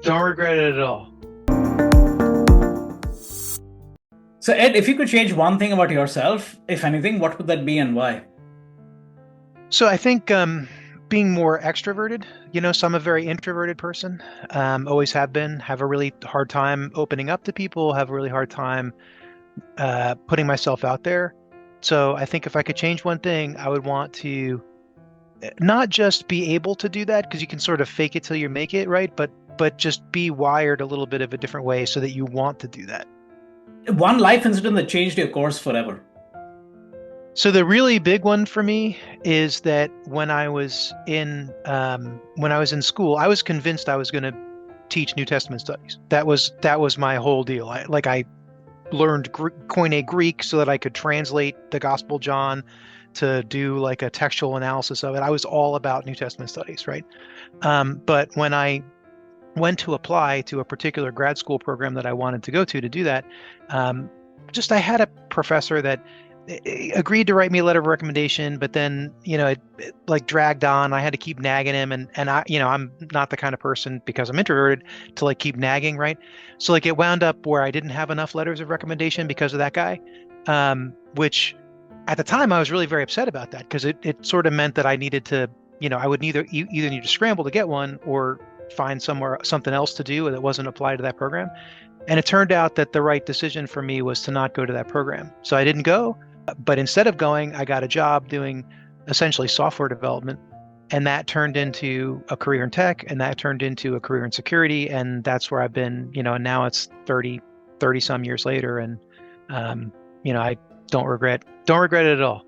Don't regret it at all. So, Ed, if you could change one thing about yourself, if anything, what would that be and why? So I think being more extroverted, so I'm a very introverted person, always have been, have a really hard time opening up to people, have a really hard time putting myself out there. So I think if I could change one thing, I would want to not just be able to do that because you can sort of fake it till you make it, right? But just be wired a little bit of a different way so that you want to do that. One life incident that changed your course forever. So the really big one for me is that when I was in school, I was convinced I was going to teach New Testament studies. That was my whole deal. I learned Koine Greek so that I could translate the Gospel John to do like a textual analysis of it. I was all about New Testament studies, right? But when I went to apply to a particular grad school program that I wanted to go to do that, just I had a professor that agreed to write me a letter of recommendation, but then, it like dragged on. I had to keep nagging him and I, I'm not the kind of person because I'm introverted to like keep nagging, right? So like it wound up where I didn't have enough letters of recommendation because of that guy, which at the time I was really very upset about that because it sort of meant that I needed to, I would either need to scramble to get one or find something else to do that wasn't applied to that program. And it turned out that the right decision for me was to not go to that program. So I didn't go. But instead of going, I got a job doing essentially software development. And that turned into a career in tech, and that turned into a career in security. And that's where I've been, now it's 30 some years later. And, I don't regret it at all.